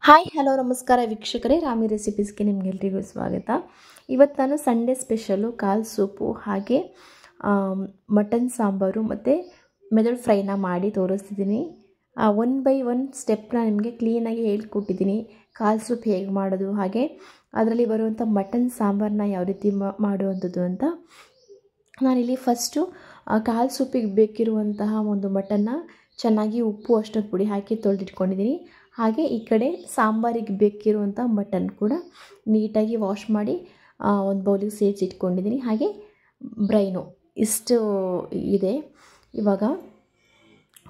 Hi hello ನಮಸ್ಕಾರ ವೀಕ್ಷಕರೇ, ರಾಮಿ ರೆಸಿಪೀಸ್ಗೆ ನಿಮಗೆಲ್ರಿಗೂ ಸ್ವಾಗತ. ಇವತ್ತು ನಾನು ಸಂಡೇ ಸ್ಪೆಷಲು ಕಾಲ್ ಸೂಪು ಹಾಗೆ ಮಟನ್ ಸಾಂಬಾರು ಮತ್ತು ಮೆದುಳು ಫ್ರೈನ ಮಾಡಿ ತೋರಿಸ್ತಿದ್ದೀನಿ. ಒನ್ ಬೈ ಒನ್ ಸ್ಟೆಪ್ನ ನಿಮಗೆ ಕ್ಲೀನಾಗಿ ಹೇಳ್ಕೊಟ್ಟಿದ್ದೀನಿ. ಕಾಲ್ ಸೂಪ್ ಹೇಗೆ ಮಾಡೋದು, ಹಾಗೆ ಅದರಲ್ಲಿ ಬರುವಂಥ ಮಟನ್ ಸಾಂಬಾರನ್ನ ಯಾವ ರೀತಿ ಮಾಡುವಂಥದ್ದು ಅಂತ. ನಾನಿಲ್ಲಿ ಫಸ್ಟು ಕಾಲ್ ಸೂಪಿಗೆ ಬೇಕಿರುವಂತಹ ಒಂದು ಮಟನ್ನ ಚೆನ್ನಾಗಿ ಉಪ್ಪು ಅಷ್ಟೊಂದು ಪುಡಿ ಹಾಕಿ ತೊಳೆದಿಟ್ಕೊಂಡಿದ್ದೀನಿ. ಹಾಗೆ ಈ ಕಡೆ ಸಾಂಬಾರಿಗೆ ಬೇಕಿರುವಂಥ ಮಟನ್ ಕೂಡ ನೀಟಾಗಿ ವಾಶ್ ಮಾಡಿ ಒಂದು ಬೌಲಿಗೆ ಸೇರಿಸಿ ಇಟ್ಕೊಂಡಿದ್ದೀನಿ. ಹಾಗೆ ಬ್ರೈನು ಇಷ್ಟು ಇದೆ. ಇವಾಗ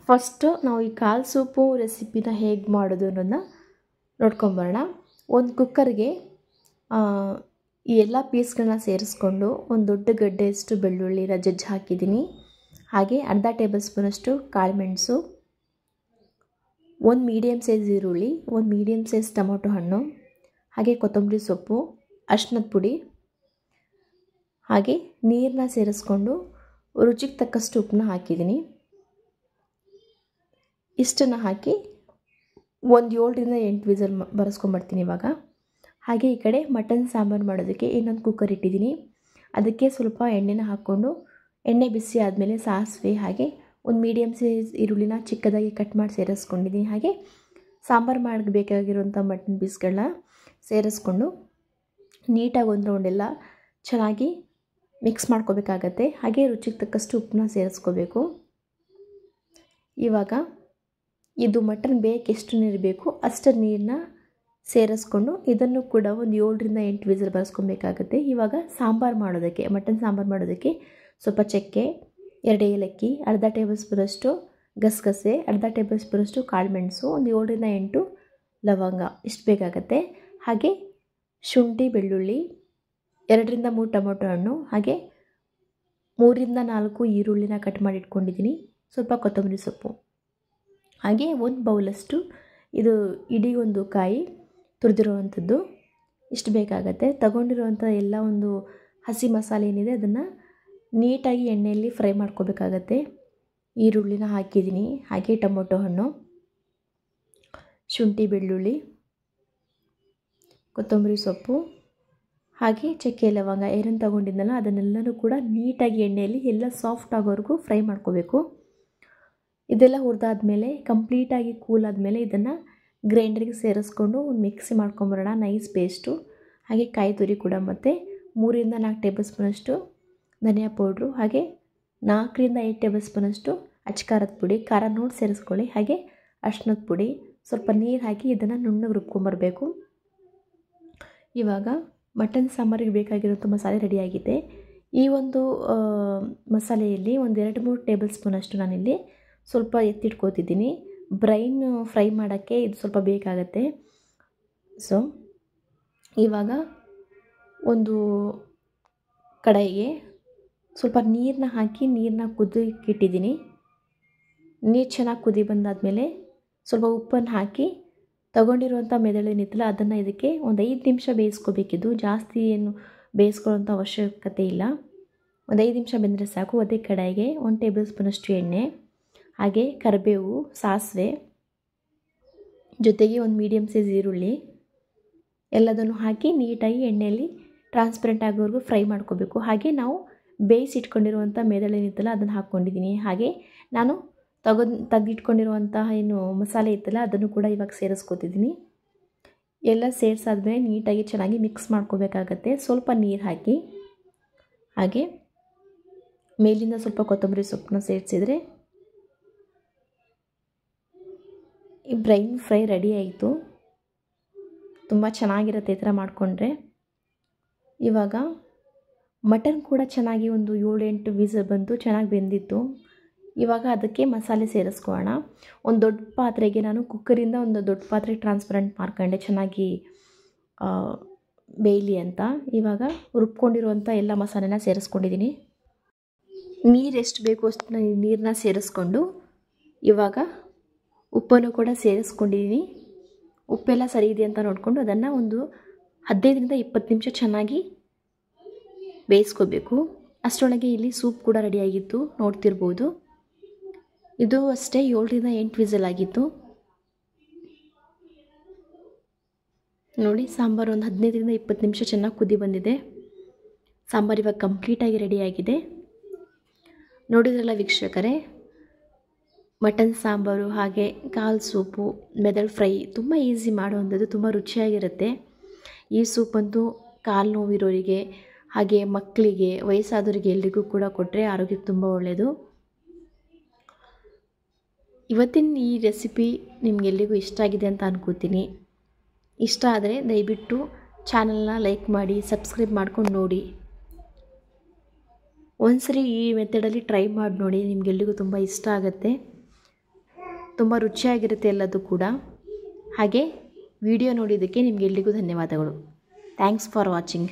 ಫಸ್ಟು ನಾವು ಈ ಕಾಲ್ ಸೂಪು ರೆಸಿಪಿನ ಹೇಗೆ ಮಾಡೋದು ಅನ್ನೋದನ್ನ ನೋಡ್ಕೊಂಬರೋಣ. ಒಂದು ಕುಕ್ಕರ್ಗೆ ಈ ಎಲ್ಲ ಪೀಸ್ಗಳನ್ನ ಸೇರಿಸ್ಕೊಂಡು ಒಂದು ದೊಡ್ಡ ಗಡ್ಡೆಯಷ್ಟು ಬೆಳ್ಳುಳ್ಳಿನ ಜಜ್ಜಿ ಹಾಕಿದ್ದೀನಿ. ಹಾಗೆ ಅರ್ಧ ಟೇಬಲ್ ಸ್ಪೂನಷ್ಟು ಕಾಳುಮೆಣಸು, ಒಂದು ಮೀಡಿಯಮ್ ಸೈಜ್ ಈರುಳ್ಳಿ, ಒಂದು ಮೀಡಿಯಮ್ ಸೈಜ್ ಟೊಮೊಟೊ ಹಣ್ಣು, ಹಾಗೆ ಕೊತ್ತಂಬರಿ ಸೊಪ್ಪು, ಅರಿಶಿನದ ಪುಡಿ, ಹಾಗೆ ನೀರನ್ನ ಸೇರಿಸ್ಕೊಂಡು ರುಚಿಗೆ ತಕ್ಕಷ್ಟು ಉಪ್ಪನ್ನ ಹಾಕಿದ್ದೀನಿ. ಇಷ್ಟನ್ನು ಹಾಕಿ ಒಂದು 7ರಿಂದ 8 ವಿಸಲ್ ಬರೆಸ್ಕೊಂಬರ್ತೀನಿ ಇವಾಗ. ಹಾಗೆ ಈ ಕಡೆ ಮಟನ್ ಸಾಂಬಾರು ಮಾಡೋದಕ್ಕೆ ಇನ್ನೊಂದು ಕುಕ್ಕರ್ ಇಟ್ಟಿದ್ದೀನಿ. ಅದಕ್ಕೆ ಸ್ವಲ್ಪ ಎಣ್ಣೆನ ಹಾಕ್ಕೊಂಡು ಎಣ್ಣೆ ಬಿಸಿ ಆದಮೇಲೆ ಸಾಸಿವೆ ಹಾಗೆ ಒಂದು ಮೀಡಿಯಮ್ ಸೈಜ್ ಈರುಳ್ಳಿನ ಚಿಕ್ಕದಾಗಿ ಕಟ್ ಮಾಡಿ ಸೇರಿಸ್ಕೊಂಡಿದ್ದೀನಿ. ಹಾಗೆ ಸಾಂಬಾರು ಮಾಡಬೇಕಾಗಿರುವಂಥ ಮಟನ್ ಪೀಸ್ಗಳನ್ನ ಸೇರಿಸ್ಕೊಂಡು ನೀಟಾಗಿ ಒಂದು ರೌಂಡೆಲ್ಲ ಚೆನ್ನಾಗಿ ಮಿಕ್ಸ್ ಮಾಡ್ಕೋಬೇಕಾಗತ್ತೆ. ಹಾಗೆ ರುಚಿಗೆ ತಕ್ಕಷ್ಟು ಉಪ್ಪನ್ನ ಸೇರಿಸ್ಕೋಬೇಕು. ಇವಾಗ ಇದು ಮಟನ್ ಬೇಯಕ್ಕೆ ಎಷ್ಟು ನೀರು ಬೇಕು ಅಷ್ಟು ನೀರನ್ನ ಸೇರಿಸ್ಕೊಂಡು ಇದನ್ನು ಕೂಡ ಒಂದು 7ರಿಂದ 8 ವಿಸಲ್ ಬರೆಸ್ಕೊಬೇಕಾಗತ್ತೆ. ಇವಾಗ ಸಾಂಬಾರು ಮಾಡೋದಕ್ಕೆ, ಮಟನ್ ಸಾಂಬಾರು ಮಾಡೋದಕ್ಕೆ ಸ್ವಲ್ಪ ಚಕ್ಕೆ, 2 ಏಲಕ್ಕಿ, ಅರ್ಧ ಟೇಬಲ್ ಸ್ಪೂನಷ್ಟು ಗಸಗಸೆ, ಅರ್ಧ ಟೇಬಲ್ ಸ್ಪೂನಷ್ಟು ಕಾಳುಮೆಣಸು, ಒಂದು 7ರಿಂದ 8 ಲವಂಗ ಇಷ್ಟು ಬೇಕಾಗತ್ತೆ. ಹಾಗೆ ಶುಂಠಿ, ಬೆಳ್ಳುಳ್ಳಿ, 2ರಿಂದ 3 ಟೊಮೊಟೊ ಹಣ್ಣು, ಹಾಗೆ 3ರಿಂದ 4 ಈರುಳ್ಳಿನ ಕಟ್ ಮಾಡಿ ಇಟ್ಕೊಂಡಿದ್ದೀನಿ, ಸ್ವಲ್ಪ ಕೊತ್ತಂಬರಿ ಸೊಪ್ಪು, ಹಾಗೆ ಒಂದು ಬೌಲಷ್ಟು ಇದು ಇಡೀ ಒಂದು ಕಾಯಿ ತುರಿದಿರುವಂಥದ್ದು ಇಷ್ಟು ಬೇಕಾಗತ್ತೆ. ತಗೊಂಡಿರುವಂಥ ಎಲ್ಲ ಒಂದು ಹಸಿ ಮಸಾಲೆ ಏನಿದೆ ಅದನ್ನು ನೀಟಾಗಿ ಎಣ್ಣೆಯಲ್ಲಿ ಫ್ರೈ ಮಾಡ್ಕೋಬೇಕಾಗತ್ತೆ. ಈರುಳ್ಳಿನ ಹಾಕಿದ್ದೀನಿ, ಹಾಗೆ ಟೊಮೊಟೊ ಹಣ್ಣು, ಶುಂಠಿ, ಬೆಳ್ಳುಳ್ಳಿ, ಕೊತ್ತಂಬರಿ ಸೊಪ್ಪು, ಹಾಗೆ ಚಕ್ಕೆ, ಲವಂಗ ಏನೇನು ತಗೊಂಡಿದ್ದನಲ್ಲ ಅದನ್ನೆಲ್ಲನೂ ಕೂಡ ನೀಟಾಗಿ ಎಣ್ಣೆಯಲ್ಲಿ ಎಲ್ಲ ಸಾಫ್ಟ್ ಆಗೋವರೆಗೂ ಫ್ರೈ ಮಾಡ್ಕೋಬೇಕು. ಇದೆಲ್ಲ ಹುರಿದಾದ್ಮೇಲೆ ಕಂಪ್ಲೀಟಾಗಿ ಕೂಲ್ ಆದಮೇಲೆ ಇದನ್ನು ಗ್ರೈಂಡರ್ಗೆ ಸೇರಿಸ್ಕೊಂಡು ಒಂದು ಮಿಕ್ಸಿ ಮಾಡ್ಕೊಂಬರೋಣ, ನೈಸ್ ಪೇಸ್ಟು. ಹಾಗೆ ಕಾಯಿ ತುರಿ ಕೂಡ, ಮತ್ತು 3ರಿಂದ 4 ಟೇಬಲ್ ಸ್ಪೂನಷ್ಟು ಧನಿಯಾ ಪೌಡ್ರು, ಹಾಗೆ 4ರಿಂದ 5 ಟೇಬಲ್ ಸ್ಪೂನಷ್ಟು ಅಚ್ಕಾರದ ಪುಡಿ, ಖಾರ ನೋಡಿ ಸೇರಿಸ್ಕೊಳ್ಳಿ, ಹಾಗೆ ಅರಿಶಿನದ ಪುಡಿ, ಸ್ವಲ್ಪ ನೀರು ಹಾಕಿ ಇದನ್ನು ನುಣ್ಣಗೆ ರುಬ್ಕೊಂಬರಬೇಕು. ಇವಾಗ ಮಟನ್ ಸಾಂಬಾರಿಗೆ ಬೇಕಾಗಿರೋಂಥ ಮಸಾಲೆ ರೆಡಿಯಾಗಿದೆ. ಈ ಒಂದು ಮಸಾಲೆಯಲ್ಲಿ ಒಂದು 2-3 ಟೇಬಲ್ ಸ್ಪೂನಷ್ಟು ನಾನಿಲ್ಲಿ ಸ್ವಲ್ಪ ಎತ್ತಿಟ್ಕೋತಿದ್ದೀನಿ. ಬ್ರೈನ್ ಫ್ರೈ ಮಾಡೋಕ್ಕೆ ಇದು ಸ್ವಲ್ಪ ಬೇಕಾಗತ್ತೆ. ಸೊ ಇವಾಗ ಒಂದು ಕಡಾಯಿಗೆ ಸ್ವಲ್ಪ ನೀರನ್ನ ಹಾಕಿ ನೀರನ್ನ ಕುದಿಯಕ್ಕಿಟ್ಟಿದ್ದೀನಿ. ನೀರು ಚೆನ್ನಾಗಿ ಕುದಿ ಬಂದಾದಮೇಲೆ ಸ್ವಲ್ಪ ಉಪ್ಪನ್ನು ಹಾಕಿ ತಗೊಂಡಿರುವಂಥ ಮೆದುಳೇನಿತ್ತಲ್ಲ ಅದನ್ನು ಇದಕ್ಕೆ ಒಂದು 5 ನಿಮಿಷ ಬೇಯಿಸ್ಕೋಬೇಕಿದ್ದು, ಜಾಸ್ತಿ ಏನು ಬೇಯಿಸ್ಕೊಳ್ಳೋಂಥ ಅವಶ್ಯಕತೆ ಇಲ್ಲ. ಒಂದು 5 ನಿಮಿಷ ಬೆಂದರೆ ಸಾಕು. ಅದೇ ಕಡಾಯಿಗೆ 1 ಟೇಬಲ್ ಸ್ಪೂನಷ್ಟು ಎಣ್ಣೆ, ಹಾಗೆ ಕರಿಬೇವು, ಸಾಸಿವೆ, ಜೊತೆಗೆ ಒಂದು ಮೀಡಿಯಮ್ ಸೈಜ್ ಈರುಳ್ಳಿ ಎಲ್ಲದನ್ನು ಹಾಕಿ ನೀಟಾಗಿ ಎಣ್ಣೆಯಲ್ಲಿ ಟ್ರಾನ್ಸ್ಪರೆಂಟ್ ಆಗೋವರೆಗೂ ಫ್ರೈ ಮಾಡ್ಕೋಬೇಕು. ಹಾಗೆ ನಾವು ಬೇಯಿಸಿಟ್ಕೊಂಡಿರುವಂಥ ಮೆದುಳೇನಿತ್ತಲ್ಲ ಅದನ್ನು ಹಾಕ್ಕೊಂಡಿದ್ದೀನಿ. ಹಾಗೆ ನಾನು ತೆಗೆದಿಟ್ಕೊಂಡಿರುವಂತಹ ಏನು ಮಸಾಲೆ ಇತ್ತಲ್ಲ ಅದನ್ನು ಕೂಡ ಇವಾಗ ಸೇರಿಸ್ಕೊತಿದ್ದೀನಿ. ಎಲ್ಲ ಸೇರಿಸಾದ್ಮೇಲೆ ನೀಟಾಗಿ ಚೆನ್ನಾಗಿ ಮಿಕ್ಸ್ ಮಾಡ್ಕೋಬೇಕಾಗತ್ತೆ. ಸ್ವಲ್ಪ ನೀರು ಹಾಕಿ ಹಾಗೆ ಮೇಲಿಂದ ಸ್ವಲ್ಪ ಕೊತ್ತಂಬರಿ ಸೊಪ್ಪನ್ನ ಸೇರಿಸಿದರೆ ಈ ಬ್ರೈನ್ ಫ್ರೈ ರೆಡಿ ಆಯಿತು. ತುಂಬ ಚೆನ್ನಾಗಿರುತ್ತೆ ಈ ಥರ ಮಾಡಿಕೊಂಡ್ರೆ. ಇವಾಗ ಮಟನ್ ಕೂಡ ಚೆನ್ನಾಗಿ ಒಂದು 7-8 ವಿಸಲ್ ಬಂತು, ಚೆನ್ನಾಗಿ ಬೆಂದಿತ್ತು. ಇವಾಗ ಅದಕ್ಕೆ ಮಸಾಲೆ ಸೇರಿಸ್ಕೊಳ್ಳೋಣ. ಒಂದು ದೊಡ್ಡ ಪಾತ್ರೆಗೆ ನಾನು ಕುಕ್ಕರಿಂದ ಒಂದು ದೊಡ್ಡ ಪಾತ್ರೆಗೆ ಟ್ರಾನ್ಸ್ಪರೆಂಟ್ ಮಾಡ್ಕೊಂಡೆ ಚೆನ್ನಾಗಿ ಬೇಯಲಿ ಅಂತ. ಇವಾಗ ರುಬ್ಕೊಂಡಿರುವಂಥ ಎಲ್ಲ ಮಸಾಲೆನ ಸೇರಿಸ್ಕೊಂಡಿದ್ದೀನಿ. ನೀರು ಎಷ್ಟು ಬೇಕು ಅಷ್ಟು ನೀರನ್ನ ಸೇರಿಸ್ಕೊಂಡು ಇವಾಗ ಉಪ್ಪನ್ನು ಕೂಡ ಸೇರಿಸ್ಕೊಂಡಿದ್ದೀನಿ. ಉಪ್ಪೆಲ್ಲ ಸರಿ ಇದೆ ಅಂತ ನೋಡಿಕೊಂಡು ಅದನ್ನು ಒಂದು 15ರಿಂದ 20 ನಿಮಿಷ ಚೆನ್ನಾಗಿ ಬೇಯಿಸ್ಕೋಬೇಕು. ಅಷ್ಟರೊಳಗೆ ಇಲ್ಲಿ ಸೂಪ್ ಕೂಡ ರೆಡಿಯಾಗಿತ್ತು, ನೋಡ್ತಿರ್ಬೋದು. ಇದು ಅಷ್ಟೇ 7ರಿಂದ 8 ವಿಸಲ್ ಆಗಿತ್ತು. ನೋಡಿ ಸಾಂಬಾರು ಒಂದು 15ರಿಂದ 20 ನಿಮಿಷ ಚೆನ್ನಾಗಿ ಕುದಿ ಬಂದಿದೆ. ಸಾಂಬಾರು ಇವಾಗ ಕಂಪ್ಲೀಟಾಗಿ ರೆಡಿಯಾಗಿದೆ. ನೋಡಿದ್ರಲ್ಲ ವೀಕ್ಷಕರೇ, ಮಟನ್ ಸಾಂಬಾರು ಹಾಗೆ ಕಾಲ್ ಸೂಪು, ಮೆದುಳು ಫ್ರೈ ತುಂಬ ಈಸಿ ಮಾಡುವಂಥದ್ದು, ತುಂಬ ರುಚಿಯಾಗಿರುತ್ತೆ. ಈ ಸೂಪಂತೂ ಕಾಲು ನೋವಿರೋರಿಗೆ ಹಾಗೆ ಮಕ್ಕಳಿಗೆ, ವಯಸ್ಸಾದವರಿಗೆ ಎಲ್ರಿಗೂ ಕೂಡ ಕೊಟ್ಟರೆ ಆರೋಗ್ಯಕ್ಕೆ ತುಂಬ ಒಳ್ಳೆಯದು. ಇವತ್ತಿನ ಈ ರೆಸಿಪಿ ನಿಮಗೆಲ್ಲರಿಗೂ ಇಷ್ಟ ಆಗಿದೆ ಅಂತ ಅನ್ಕೋತೀನಿ. ಇಷ್ಟ ಆದರೆ ದಯವಿಟ್ಟು ಚಾನಲ್ನ ಲೈಕ್ ಮಾಡಿ, ಸಬ್ಸ್ಕ್ರೈಬ್ ಮಾಡ್ಕೊಂಡು ನೋಡಿ. ಒಂದ್ಸರಿ ಈ ಮೆಥಡಲ್ಲಿ ಟ್ರೈ ಮಾಡಿ ನೋಡಿ, ನಿಮಗೆಲ್ಲರಿಗೂ ತುಂಬ ಇಷ್ಟ ಆಗುತ್ತೆ. ತುಂಬ ರುಚಿಯಾಗಿರುತ್ತೆ ಎಲ್ಲದೂ ಕೂಡ. ಹಾಗೆ ವಿಡಿಯೋ ನೋಡಿದ್ದಕ್ಕೆ ನಿಮಗೆಲ್ಲರಿಗೂ ಧನ್ಯವಾದಗಳು. Thanks for watching.